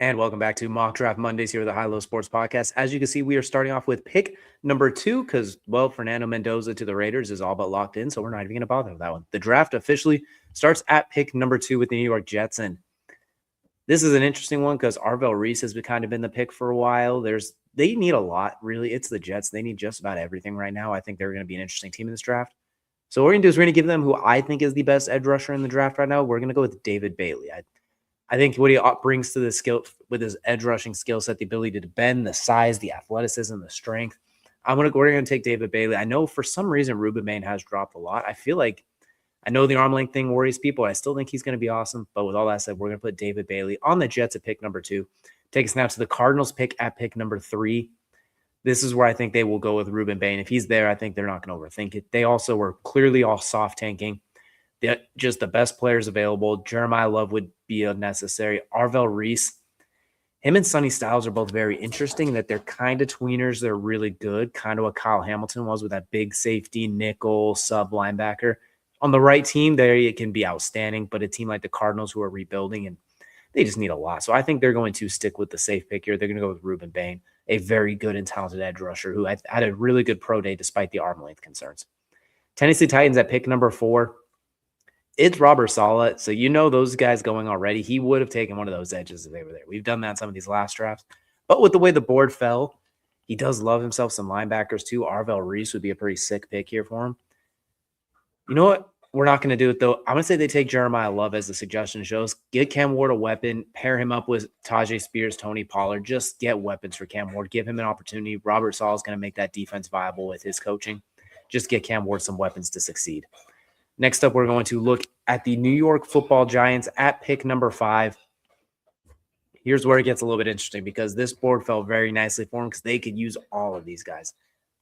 And welcome back to Mock Draft Mondays here with the High Low Sports Podcast. As you can see, we are starting off with pick number 2 because, well, Fernando Mendoza to the Raiders is all but locked in, so we're not even going to bother with that one. The draft officially starts at pick number 2 with the New York Jets, and this is an interesting one because Arvell Reese has kind of been the pick for a while. They need a lot, really. It's the Jets. They need just about everything right now. I think they're going to be an interesting team in this draft. So what we're going to do is we're going to give them who I think is the best edge rusher in the draft right now. We're going to go with David Bailey. I think what he brings to the skill with his edge rushing skill set, the ability to bend, the size, the athleticism, the strength. We're going to take David Bailey. I know for some reason Reuben Bain has dropped a lot. I know the arm length thing worries people. I still think he's going to be awesome. But with all that said, we're going to put David Bailey on the Jets at pick number 2. Take us now to the Cardinals pick at pick number 3. This is where I think they will go with Reuben Bain. If he's there, I think they're not going to overthink it. They also were clearly all soft tanking. They're just the best players available. Jeremiah Love would be unnecessary. Arvell Reese, him and Sonny Styles are both very interesting that they're kind of tweeners. They're really good, kind of what Kyle Hamilton was with that big safety, nickel, sub linebacker. On the right team, it can be outstanding, but a team like the Cardinals who are rebuilding, and they just need a lot. So I think they're going to stick with the safe pick here. They're going to go with Reuben Bain, a very good and talented edge rusher who had a really good pro day despite the arm length concerns. Tennessee Titans at pick number 4. It's Robert Saleh, so you know those guys going already. He would have taken one of those edges if they were there. We've done that in some of these last drafts. But with the way the board fell, he does love himself some linebackers too. Arvell Reese would be a pretty sick pick here for him. You know what? We're not going to do it, though. I'm going to say they take Jeremiah Love as the suggestion shows. Get Cam Ward a weapon. Pair him up with Tajay Spears, Tony Pollard. Just get weapons for Cam Ward. Give him an opportunity. Robert Saleh is going to make that defense viable with his coaching. Just get Cam Ward some weapons to succeed. Next up, we're going to look at the New York Football Giants at pick number 5. Here's where it gets a little bit interesting because this board fell very nicely for them because they could use all of these guys.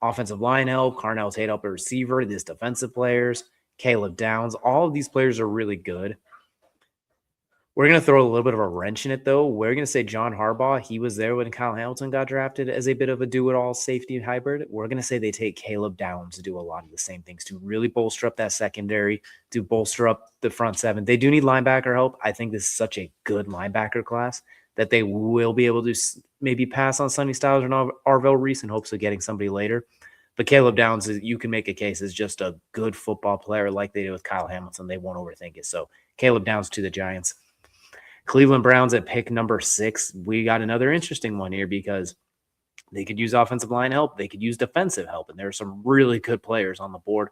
Offensive line help, Carnell, Tate help a receiver, these defensive players, Caleb Downs. All of these players are really good. We're going to throw a little bit of a wrench in it, though. We're going to say John Harbaugh. He was there when Kyle Hamilton got drafted as a bit of a do-it-all safety hybrid. We're going to say they take Caleb Downs to do a lot of the same things, to really bolster up that secondary, to bolster up the front seven. They do need linebacker help. I think this is such a good linebacker class that they will be able to maybe pass on Sonny Styles or Arvell Reese in hopes of getting somebody later. But Caleb Downs, you can make a case, is just a good football player like they did with Kyle Hamilton. They won't overthink it. So Caleb Downs to the Giants. Cleveland Browns at pick number 6. We got another interesting one here because they could use offensive line help. They could use defensive help, and there are some really good players on the board.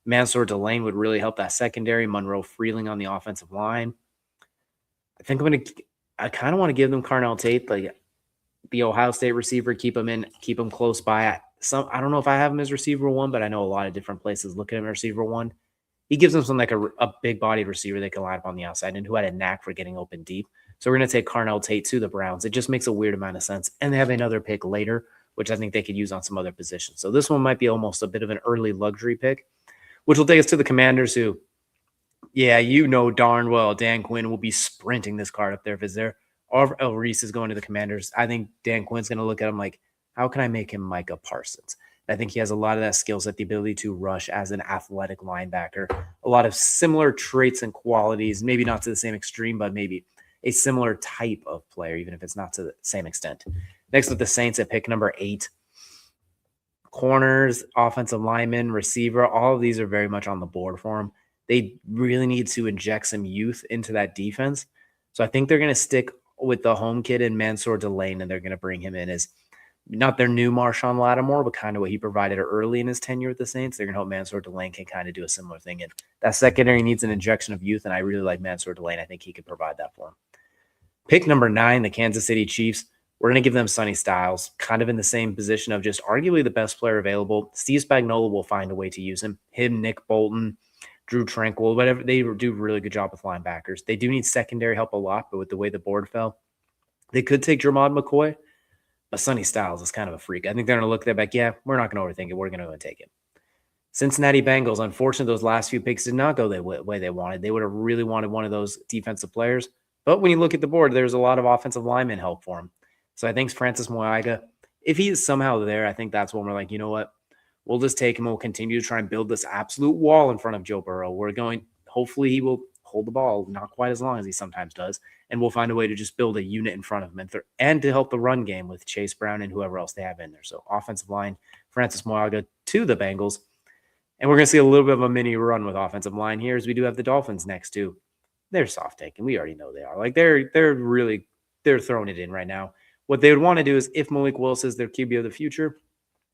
Mansour Delane would really help that secondary. Monroe Freeling on the offensive line. I kind of want to give them Carnell Tate, like the Ohio State receiver, keep him close by. I don't know if I have him as receiver 1, but I know a lot of different places look at him as receiver 1. He gives them something like a big-bodied receiver they can line up on the outside and who had a knack for getting open deep. So we're going to take Carnell Tate to the Browns. It just makes a weird amount of sense. And they have another pick later, which I think they could use on some other positions. So this one might be almost a bit of an early luxury pick, which will take us to the Commanders who, yeah, you know darn well Dan Quinn will be sprinting this card up there if it's there. Arvell Reese is going to the Commanders. I think Dan Quinn's going to look at him like, how can I make him Micah Parsons? I think he has a lot of that skill set, the ability to rush as an athletic linebacker, a lot of similar traits and qualities, maybe not to the same extreme, but maybe a similar type of player, even if it's not to the same extent. Next with the Saints at pick number 8. Corners, offensive linemen, receiver, all of these are very much on the board for them. They really need to inject some youth into that defense. So I think they're going to stick with the home kid in Mansour Delane, and they're going to bring him in as not their new Marshawn Lattimore, but kind of what he provided early in his tenure with the Saints. They're going to hope Mansour Delane can kind of do a similar thing. And that secondary needs an injection of youth, and I really like Mansour Delane. I think he could provide that for him. Pick number 9, the Kansas City Chiefs. We're going to give them Sonny Styles, kind of in the same position of just arguably the best player available. Steve Spagnuolo will find a way to use him. Him, Nick Bolton, Drew Tranquil, whatever. They do a really good job with linebackers. They do need secondary help a lot, but with the way the board fell, they could take Jermod McCoy. But Sonny Styles is kind of a freak. I think they're going to look at that back. Yeah, we're not going to overthink it. We're going to go and take it. Cincinnati Bengals. Unfortunately, those last few picks did not go the way they wanted. They would have really wanted one of those defensive players. But when you look at the board, there's a lot of offensive lineman help for him. So I think Francis Moiga, if he is somehow there, I think that's when we're like, you know what? We'll just take him. We'll continue to try and build this absolute wall in front of Joe Burrow. Hopefully he will hold the ball, not quite as long as he sometimes does, and we'll find a way to just build a unit in front of him and to help the run game with Chase Brown and whoever else they have in there. So offensive line, Francis Moaga to the Bengals. And we're going to see a little bit of a mini run with offensive line here as we do have the Dolphins next too. They're soft taking. We already know they are. Like they're throwing it in right now. What they would want to do is if Malik Willis is their QB of the future,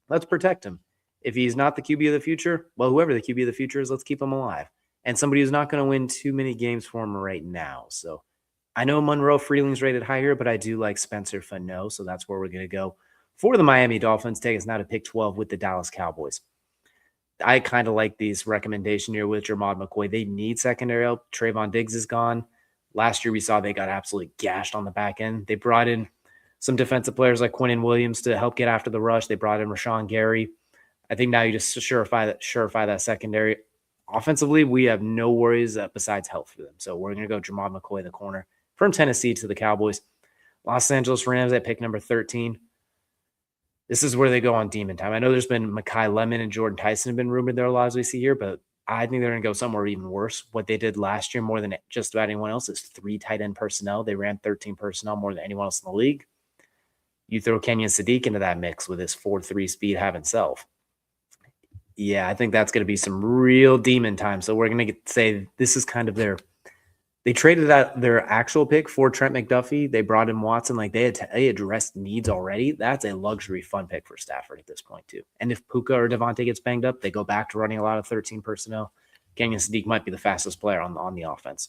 let's protect him. If he's not the QB of the future, well, whoever the QB of the future is, let's keep him alive. And somebody who's not going to win too many games for him right now. So I know Monroe Freeling's rated higher, but I do like Spencer Fano. So that's where we're going to go for the Miami Dolphins. Take us now to pick 12 with the Dallas Cowboys. I kind of like these recommendation here with Jermod McCoy. They need secondary help. Trayvon Diggs is gone. Last year we saw they got absolutely gashed on the back end. They brought in some defensive players like Quinnen Williams to help get after the rush. They brought in Rashawn Gary. I think now you just surefy that secondary. Offensively, we have no worries besides health for them. So we're going to go Jermod McCoy, the corner, from Tennessee to the Cowboys. Los Angeles Rams at pick number 13. This is where they go on demon time. I know there's been Mekhi Lemon and Jordan Tyson have been rumored there a lot as we see here, but I think they're going to go somewhere even worse. What they did last year more than just about anyone else is 3 tight end personnel. They ran 13 personnel more than anyone else in the league. You throw Kenyon Sadiq into that mix with his 4.3 speed having self. Yeah, I think that's going to be some real demon time. So we're going to say this is kind of they traded out their actual pick for Trent McDuffie. They brought in Watson. Like they addressed needs already. That's a luxury fun pick for Stafford at this point too. And if Puka or Devontae gets banged up, they go back to running a lot of 13 personnel. Kenyon Sadiq might be the fastest player on the offense.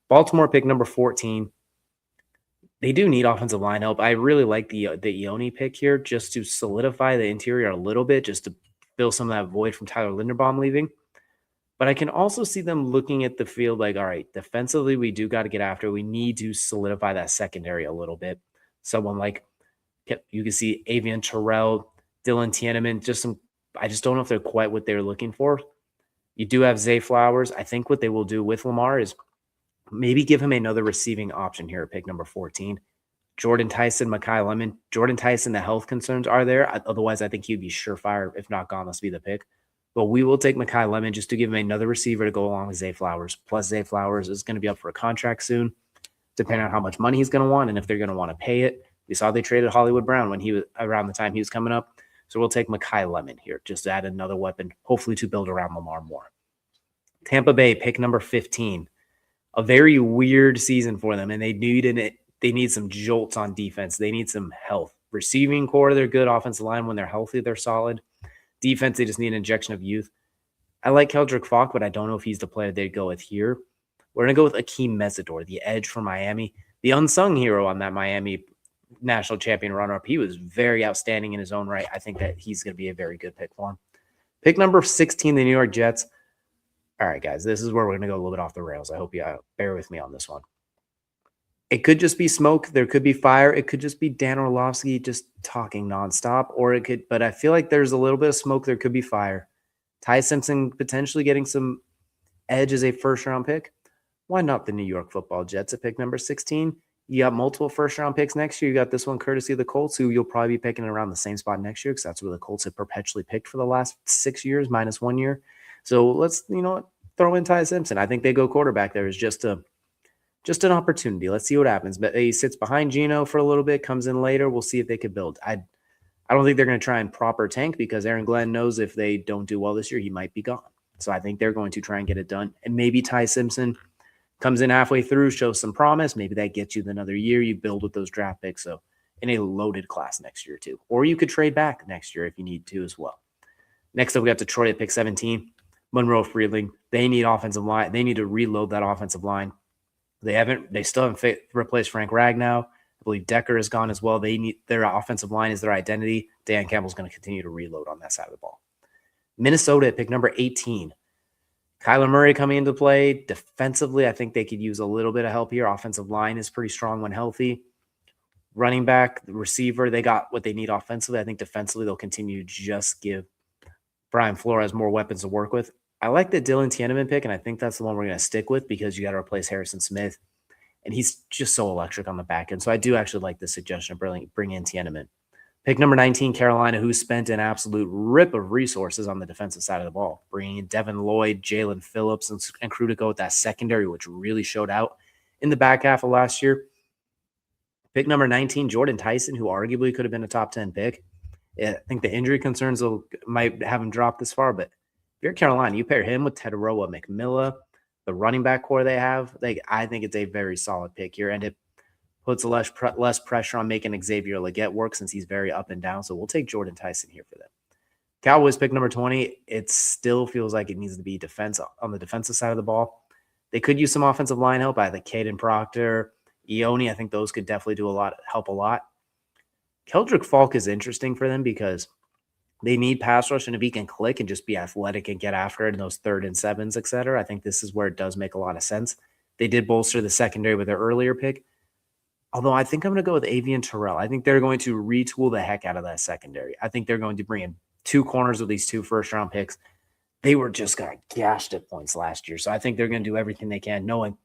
Baltimore pick number 14. They do need offensive line help. I really like the Ione pick here just to solidify the interior a little bit, just to fill some of that void from Tyler Linderbaum leaving. But I can also see them looking at the field like, all right, defensively, we do got to get after. We need to solidify that secondary a little bit. Someone like, you can see Avian Terrell, Dylan Tieneman, I just don't know if they're quite what they're looking for. You do have Zay Flowers. I think what they will do with Lamar is maybe give him another receiving option here at pick number 14. Jordan Tyson, Mekhi Lemon. Jordan Tyson, the health concerns are there. Otherwise, I think he'd be surefire. If not gone, let's be the pick. But we will take Mekhi Lemon just to give him another receiver to go along with Zay Flowers. Plus, Zay Flowers is going to be up for a contract soon, depending on how much money he's going to want and if they're going to want to pay it. We saw they traded Hollywood Brown when he was around the time he was coming up. So we'll take Mekhi Lemon here, just to add another weapon, hopefully to build around Lamar more. Tampa Bay, pick number 15. A very weird season for them, and they need some jolts on defense. They need some health. Receiving core, they're good. Offensive line, when they're healthy, they're solid. Defense, they just need an injection of youth. I like Keldrick Falk, but I don't know if he's the player they'd go with here. We're going to go with Akeem Mesidor, the edge for Miami. The unsung hero on that Miami national champion runner-up. He was very outstanding in his own right. I think that he's going to be a very good pick for him. Pick number 16, the New York Jets. All right, guys, this is where we're going to go a little bit off the rails. I hope you bear with me on this one. It could just be smoke. There could be fire. It could just be Dan Orlovsky just talking nonstop, or it could, but I feel like there's a little bit of smoke. There could be fire. Ty Simpson potentially getting some edge as a first-round pick. Why not the New York Football Jets at pick number 16? You got multiple first-round picks next year. You got this one courtesy of the Colts, who you'll probably be picking around the same spot next year because that's where the Colts have perpetually picked for the last 6 years, minus 1 year. So let's, throw in Ty Simpson. I think they go quarterback there is just an opportunity. Let's see what happens. But he sits behind Geno for a little bit, comes in later. We'll see if they could build. I don't think they're going to try and proper tank because Aaron Glenn knows if they don't do well this year, he might be gone. So I think they're going to try and get it done. And maybe Ty Simpson comes in halfway through, shows some promise. Maybe that gets you another year. You build with those draft picks. So in a loaded class next year too. Or you could trade back next year if you need to as well. Next up, we got Detroit at pick 17. Monroe Freeling. They need offensive line. They need to reload that offensive line. They still haven't replaced Frank Ragnow. I believe Decker is gone as well. They need their offensive line is their identity. Dan Campbell's going to continue to reload on that side of the ball. Minnesota at pick number 18. Kyler Murray coming into play. Defensively, I think they could use a little bit of help here. Offensive line is pretty strong when healthy. Running back, the receiver, they got what they need offensively. I think defensively they'll continue to just give Brian Flores more weapons to work with. I like the Dylan Tieneman pick, and I think that's the one we're going to stick with because you got to replace Harrison Smith, and he's just so electric on the back end. So I do actually like the suggestion of bring in Tieneman. Pick number 19, Carolina, who spent an absolute rip of resources on the defensive side of the ball, bringing in Devin Lloyd, Jalen Phillips, and crew to go with that secondary, which really showed out. in the back half of last year. Pick number 19, Jordan Tyson, who arguably could have been a top 10 pick. I think the injury concerns might have him drop this far, but if you're Carolina, you pair him with Tedoroa McMillan, the running back core they have. I think it's a very solid pick here, and it puts less pressure on making Xavier Legette work since he's very up and down. So we'll take Jordan Tyson here for them. Cowboys pick number 20. It still feels like it needs to be defense on the defensive side of the ball. They could use some offensive line help. I think Caden Proctor, Ione, I think those could definitely help a lot. Keldrick Falk is interesting for them because they need pass rush, and if he can click and just be athletic and get after it in those 3rd and 7s, et cetera, I think this is where it does make a lot of sense. They did bolster the secondary with their earlier pick. Although I think I'm going to go with Avian Terrell. I think they're going to retool the heck out of that secondary. I think they're going to bring in 2 corners with these 2 first-round picks. They were just got gashed at points last year. So I think they're going to do everything they can, knowing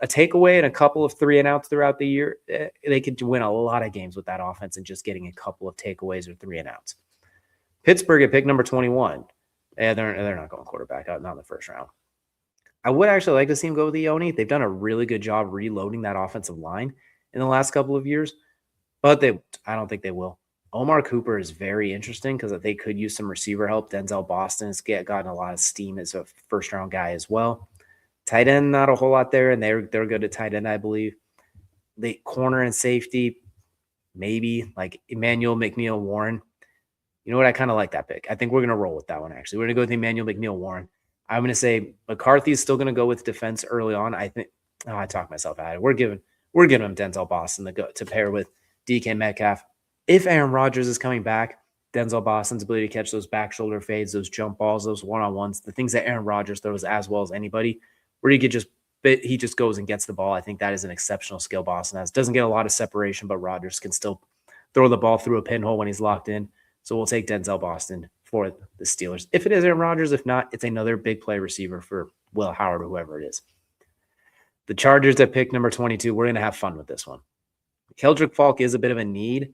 a takeaway and a couple of 3-and-outs throughout the year, they could win a lot of games with that offense and just getting a couple of takeaways or 3-and-outs. Pittsburgh at pick number 21. Yeah, they're not going quarterback, not in the first round. I would actually like to see him go with Ione. They've done a really good job reloading that offensive line in the last couple of years, but I don't think they will. Omar Cooper is very interesting because they could use some receiver help. Denzel Boston has gotten a lot of steam as a first-round guy as well. Tight end, not a whole lot there, and they're good at tight end, I believe. The corner and safety, maybe, like Emmanuel McNeil Warren. You know what? I kind of like that pick. I think we're going to roll with that one, actually. We're going to go with Emmanuel McNeil Warren. I'm going to say McCarthy's still going to go with defense early on. I think I talked myself out of it. We're giving him Denzel Boston to pair with DK Metcalf. If Aaron Rodgers is coming back, Denzel Boston's ability to catch those back shoulder fades, those jump balls, those one-on-ones, the things that Aaron Rodgers throws as well as anybody, where he just goes and gets the ball. I think that is an exceptional skill Boston has. Doesn't get a lot of separation, but Rodgers can still throw the ball through a pinhole when he's locked in. So we'll take Denzel Boston for the Steelers. If it is Aaron Rodgers, if not, it's another big play receiver for Will Howard or whoever it is. The Chargers at pick number 22, we're going to have fun with this one. Keldrick Falk is a bit of a need,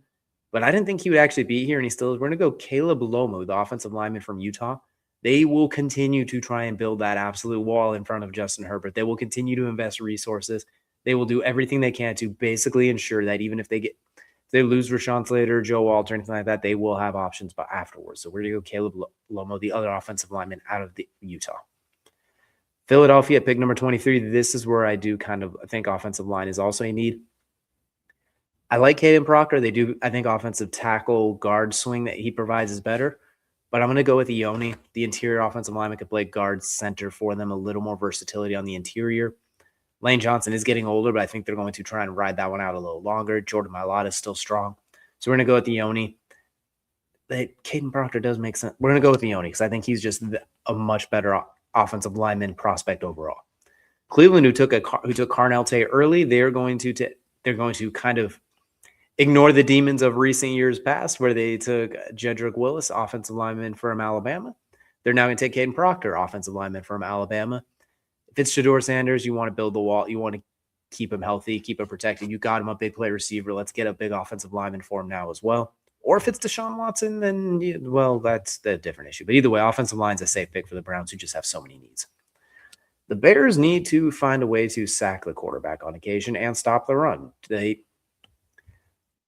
but I didn't think he would actually be here, and he still is. We're going to go Caleb Lomo, the offensive lineman from Utah. They will continue to try and build that absolute wall in front of Justin Herbert. They will continue to invest resources. They will do everything they can to basically ensure that even if they lose Rashawn Slater, Joe Walt, or anything like that, they will have options but afterwards. So we're going to go Caleb Lomo, the other offensive lineman out of Utah. Philadelphia at pick number 23. This is where I think offensive line is also a need. I like Caden Proctor. I think offensive tackle guard swing that he provides is better. But I'm going to go with Ione. The interior offensive lineman could play guard center for them, a little more versatility on the interior. Lane Johnson is getting older, but I think they're going to try and ride that one out a little longer. Jordan Mailata is still strong. So we're going to go with Ione. Caden Proctor does make sense. We're going to go with Ione because I think he's just a much better offensive lineman prospect overall. Cleveland, who took Carnell Tate early, they're going to kind of ignore the demons of recent years past where they took Jedrick Willis, offensive lineman from Alabama. They're now going to take Caden Proctor, offensive lineman from Alabama. If it's Shedeur Sanders, you want to build the wall. You want to keep him healthy, keep him protected. You got him a big play receiver. Let's get a big offensive lineman for him now as well. Or if it's Deshaun Watson, then, that's the different issue. But either way, offensive line's a safe pick for the Browns who just have so many needs. The Bears need to find a way to sack the quarterback on occasion and stop the run.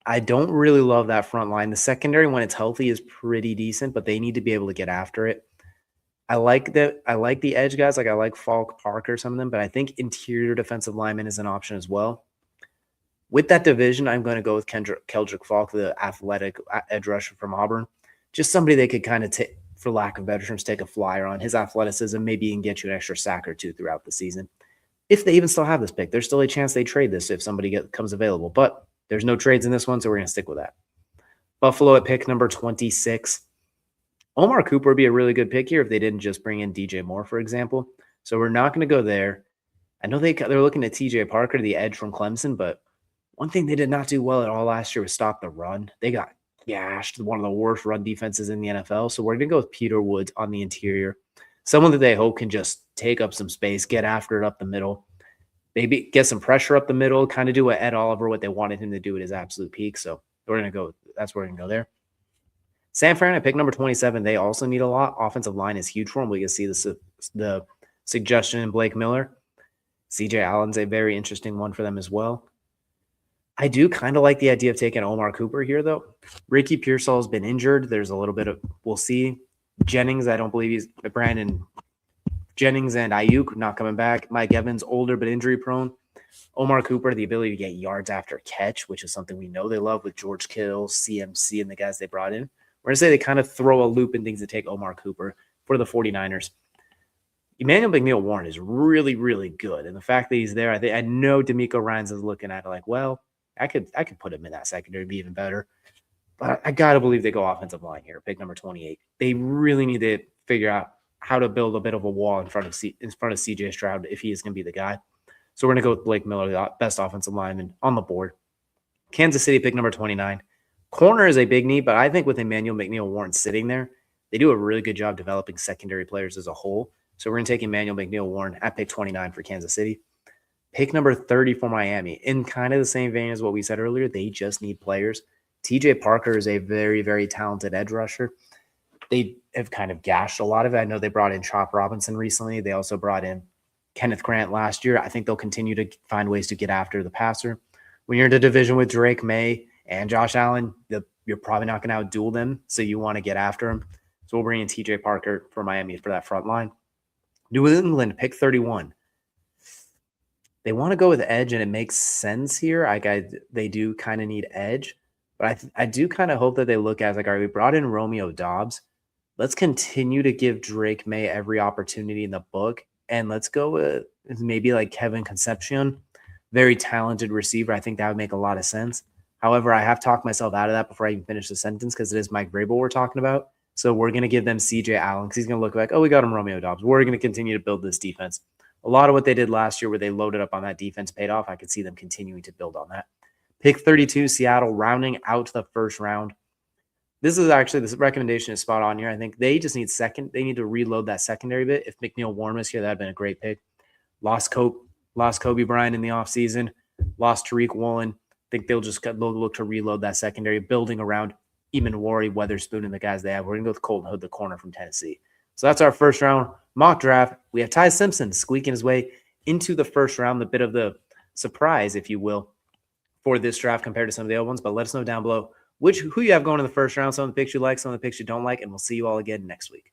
I don't really love that front line. The secondary, when it's healthy, is pretty decent, but they need to be able to get after it. I like the edge guys. I like Falk, Parker, some of them, but I think interior defensive lineman is an option as well. With that division, I'm going to go with Keldrick Falk, the athletic edge rusher from Auburn. Just somebody they could kind of, for lack of better terms, take a flyer on. His athleticism, maybe he can get you an extra sack or two throughout the season. If they even still have this pick, there's still a chance they trade this if somebody comes available. But there's no trades in this one, so we're going to stick with that. Buffalo at pick number 26. Omar Cooper would be a really good pick here if they didn't just bring in DJ Moore, for example. So we're not going to go there. I know they're looking at TJ Parker, the edge from Clemson, but one thing they did not do well at all last year was stop the run. They got gashed, one of the worst run defenses in the NFL. So we're going to go with Peter Woods on the interior, someone that they hope can just take up some space, get after it up the middle, maybe get some pressure up the middle, kind of do what Ed Oliver, what they wanted him to do at his absolute peak. So that's where we're going to go there. San Fran at pick number 27, they also need a lot. Offensive line is huge for them. We can see the suggestion in Blake Miller. CJ Allen's a very interesting one for them as well. I do kind of like the idea of taking Omar Cooper here, though. Ricky Pearsall has been injured. There's a little bit of, we'll see. Jennings, I don't believe he's Brandon Jennings and Ayuk not coming back. Mike Evans, older but injury prone. Omar Cooper, the ability to get yards after catch, which is something we know they love with George Kittle, CMC, and the guys they brought in. We're going to say they kind of throw a loop in things to take Omar Cooper for the 49ers. Emmanuel McNeil-Warren is really, really good. And the fact that he's there, I know D'Amico Ryans is looking at it like, well, I could put him in that secondary to be even better. But I got to believe they go offensive line here, pick number 28. They really need to figure out how to build a bit of a wall in front of CJ Stroud if he is going to be the guy. So we're going to go with Blake Miller, the best offensive lineman on the board. Kansas City, pick number 29. Corner is a big need, but I think with Emmanuel McNeil-Warren sitting there, they do a really good job developing secondary players as a whole. So we're going to take Emmanuel McNeil-Warren at pick 29 for Kansas City. Pick number 30 for Miami. In kind of the same vein as what we said earlier, they just need players. TJ Parker is a very, very talented edge rusher. They have kind of gashed a lot of it. I know they brought in Chop Robinson recently. They also brought in Kenneth Grant last year. I think they'll continue to find ways to get after the passer. When you're in a division with Drake May and Josh Allen, you're probably not going to outduel them, so you want to get after them. So we'll bring in TJ Parker for Miami for that front line. New England, pick 31. They want to go with edge, and it makes sense here. They do kind of need edge, but I do kind of hope that they look at it like, all right, we brought in Romeo Doubs. Let's continue to give Drake May every opportunity in the book, and let's go with maybe like Kevin Concepcion, very talented receiver. I think that would make a lot of sense. However, I have talked myself out of that before I even finish the sentence because it is Mike Vrabel we're talking about. So we're going to give them CJ Allen because he's going to look like, oh, we got him Romeo Doubs. We're going to continue to build this defense. A lot of what they did last year where they loaded up on that defense paid off. I could see them continuing to build on that. Pick 32, Seattle, rounding out the first round. This recommendation is spot on here. I think they just need they need to reload that secondary bit. If McNeil-Warren was here, that would have been a great pick. Lost Kobe Bryant in the offseason. Lost Tariq Woolen. I think they'll look to reload that secondary, building around Eamon Weatherspoon, and the guys they have. We're going to go with Colton Hood, the corner from Tennessee. So that's our first round mock draft. We have Ty Simpson squeaking his way into the first round, the bit of the surprise, if you will, for this draft compared to some of the other ones. But let us know down below who you have going in the first round, some of the picks you like, some of the picks you don't like, and we'll see you all again next week.